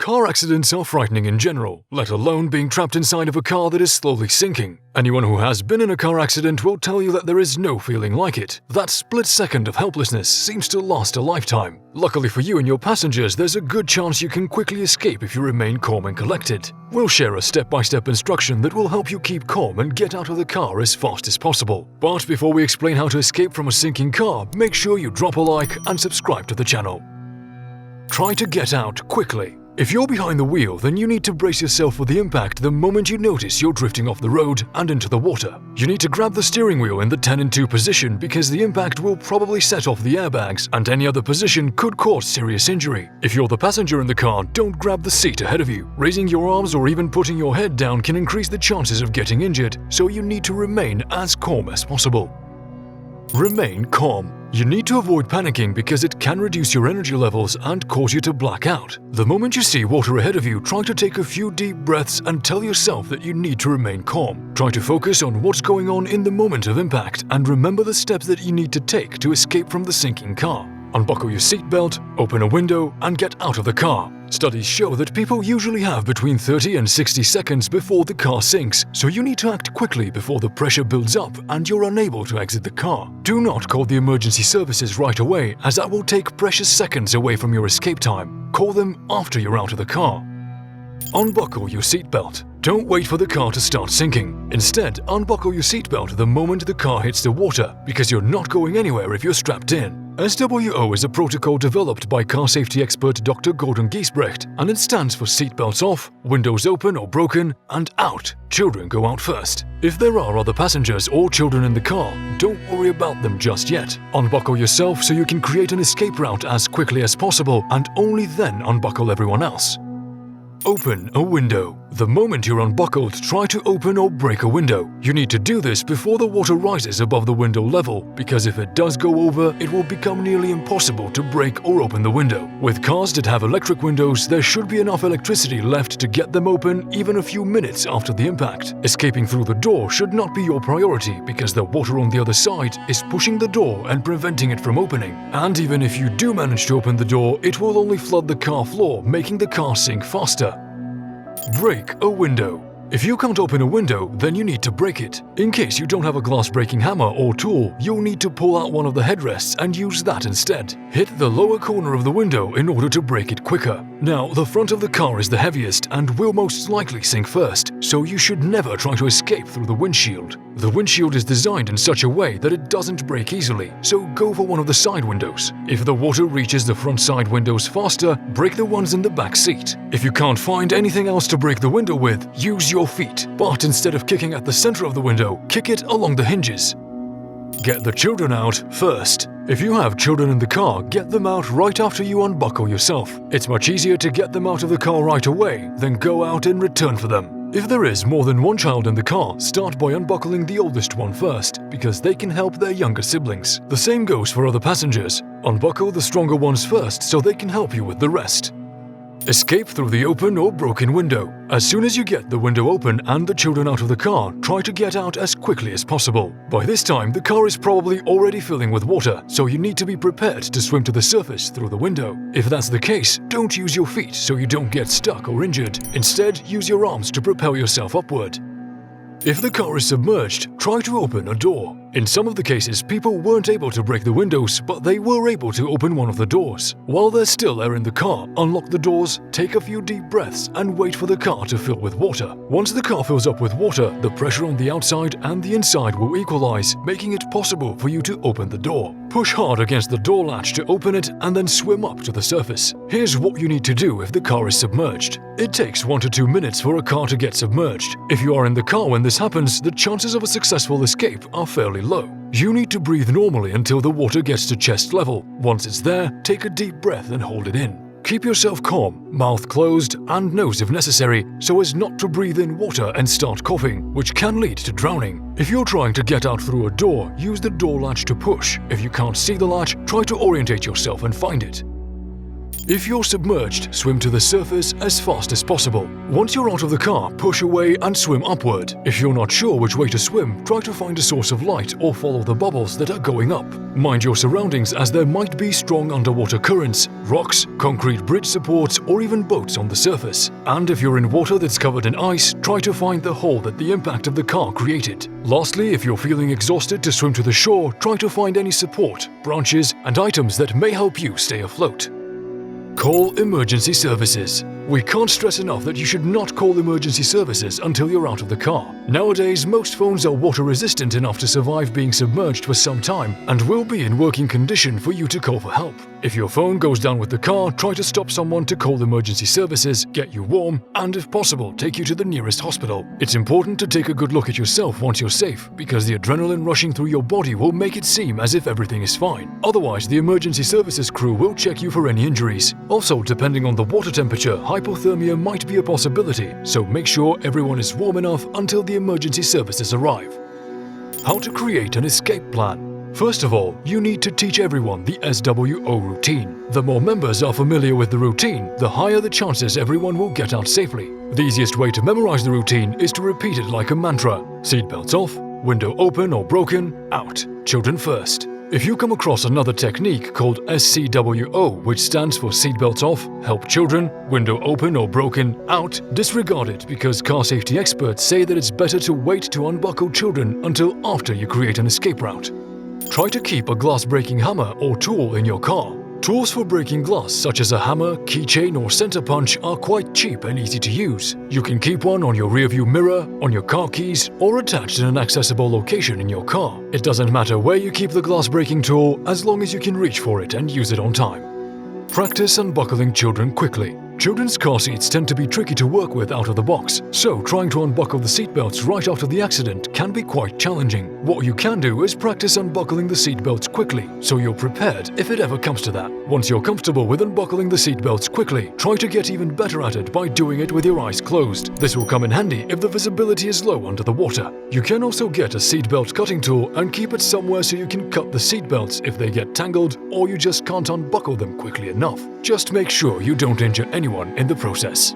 Car accidents are frightening in general, let alone being trapped inside of a car that is slowly sinking. Anyone who has been in a car accident will tell you that there is no feeling like it. That split second of helplessness seems to last a lifetime. Luckily for you and your passengers, there's a good chance you can quickly escape if you remain calm and collected. We'll share a step-by-step instruction that will help you keep calm and get out of the car as fast as possible. But before we explain how to escape from a sinking car, make sure you drop a like and subscribe to the channel. Try to get out quickly. If you're behind the wheel, then you need to brace yourself for the impact the moment you notice you're drifting off the road and into the water. You need to grab the steering wheel in the 10-in-2 position because the impact will probably set off the airbags, and any other position could cause serious injury. If you're the passenger in the car, don't grab the seat ahead of you. Raising your arms or even putting your head down can increase the chances of getting injured, so you need to remain as calm as possible. Remain calm. You need to avoid panicking because it can reduce your energy levels and cause you to black out. The moment you see water ahead of you, try to take a few deep breaths and tell yourself that you need to remain calm. Try to focus on what's going on in the moment of impact and remember the steps that you need to take to escape from the sinking car. Unbuckle your seatbelt, open a window, and get out of the car. Studies show that people usually have between 30 and 60 seconds before the car sinks, so you need to act quickly before the pressure builds up and you're unable to exit the car. Do not call the emergency services right away, as that will take precious seconds away from your escape time. Call them after you're out of the car. Unbuckle your seatbelt. Don't wait for the car to start sinking. Instead, unbuckle your seatbelt the moment the car hits the water, because you're not going anywhere if you're strapped in. SWO is a protocol developed by car safety expert Dr. Gordon Giesbrecht, and it stands for seatbelts off, windows open or broken, and out. Children go out first. If there are other passengers or children in the car, don't worry about them just yet. Unbuckle yourself so you can create an escape route as quickly as possible, and only then unbuckle everyone else. Open a window. The moment you're unbuckled, try to open or break a window. You need to do this before the water rises above the window level, because if it does go over, it will become nearly impossible to break or open the window. With cars that have electric windows, there should be enough electricity left to get them open even a few minutes after the impact. Escaping through the door should not be your priority because the water on the other side is pushing the door and preventing it from opening. And even if you do manage to open the door, it will only flood the car floor, making the car sink faster. Break a window. If you can't open a window, then you need to break it. In case you don't have a glass-breaking hammer or tool, you'll need to pull out one of the headrests and use that instead. Hit the lower corner of the window in order to break it quicker. Now, the front of the car is the heaviest and will most likely sink first, so you should never try to escape through the windshield. The windshield is designed in such a way that it doesn't break easily, so go for one of the side windows. If the water reaches the front side windows faster, break the ones in the back seat. If you can't find anything else to break the window with, use your feet, but instead of kicking at the center of the window, kick it along the hinges. Get the children out first. If you have children in the car, get them out right after you unbuckle yourself. It's much easier to get them out of the car right away than go out and return for them. If there is more than one child in the car, start by unbuckling the oldest one first, because they can help their younger siblings. The same goes for other passengers. Unbuckle the stronger ones first so they can help you with the rest. Escape through the open or broken window. As soon as you get the window open and the children out of the car, try to get out as quickly as possible. By this time, the car is probably already filling with water, so you need to be prepared to swim to the surface through the window. If that's the case, don't use your feet so you don't get stuck or injured. Instead, use your arms to propel yourself upward. If the car is submerged, try to open a door. In some of the cases, people weren't able to break the windows, but they were able to open one of the doors. While there's still air in the car, unlock the doors, take a few deep breaths, and wait for the car to fill with water. Once the car fills up with water, the pressure on the outside and the inside will equalize, making it possible for you to open the door. Push hard against the door latch to open it and then swim up to the surface. Here's what you need to do if the car is submerged. It takes 1 to 2 minutes for a car to get submerged. If you are in the car when this happens, the chances of a successful escape are fairly low. You need to breathe normally until the water gets to chest level. Once it's there, take a deep breath and hold it in. Keep yourself calm, mouth closed and nose if necessary, so as not to breathe in water and start coughing, which can lead to drowning. If you're trying to get out through a door, use the door latch to push. If you can't see the latch, try to orientate yourself and find it. If you're submerged, swim to the surface as fast as possible. Once you're out of the car, push away and swim upward. If you're not sure which way to swim, try to find a source of light or follow the bubbles that are going up. Mind your surroundings, as there might be strong underwater currents, rocks, concrete bridge supports, or even boats on the surface. And if you're in water that's covered in ice, try to find the hole that the impact of the car created. Lastly, if you're feeling exhausted to swim to the shore, try to find any support, branches, and items that may help you stay afloat. Call emergency services. We can't stress enough that you should not call emergency services until you're out of the car. Nowadays, most phones are water resistant enough to survive being submerged for some time and will be in working condition for you to call for help. If your phone goes down with the car, try to stop someone to call emergency services, get you warm, and if possible, take you to the nearest hospital. It's important to take a good look at yourself once you're safe, because the adrenaline rushing through your body will make it seem as if everything is fine. Otherwise, the emergency services crew will check you for any injuries. Also, depending on the water temperature, hypothermia might be a possibility, so make sure everyone is warm enough until the emergency services arrive. How to create an escape plan. First of all, you need to teach everyone the SWO routine. The more members are familiar with the routine, the higher the chances everyone will get out safely. The easiest way to memorize the routine is to repeat it like a mantra. Seatbelts off, window open or broken, out, children first. If you come across another technique called SCWO, which stands for seatbelts off, help children, window open or broken, out, disregard it, because car safety experts say that it's better to wait to unbuckle children until after you create an escape route. Try to keep a glass-breaking hammer or tool in your car. Tools for breaking glass, such as a hammer, keychain or center punch, are quite cheap and easy to use. You can keep one on your rearview mirror, on your car keys, or attached in an accessible location in your car. It doesn't matter where you keep the glass-breaking tool, as long as you can reach for it and use it on time. Practice unbuckling children quickly. Children's car seats tend to be tricky to work with out of the box, so trying to unbuckle the seatbelts right after the accident can be quite challenging. What you can do is practice unbuckling the seatbelts quickly, so you're prepared if it ever comes to that. Once you're comfortable with unbuckling the seatbelts quickly, try to get even better at it by doing it with your eyes closed. This will come in handy if the visibility is low under the water. You can also get a seatbelt cutting tool and keep it somewhere so you can cut the seatbelts if they get tangled or you just can't unbuckle them quickly enough. Just make sure you don't injure anyone in the process.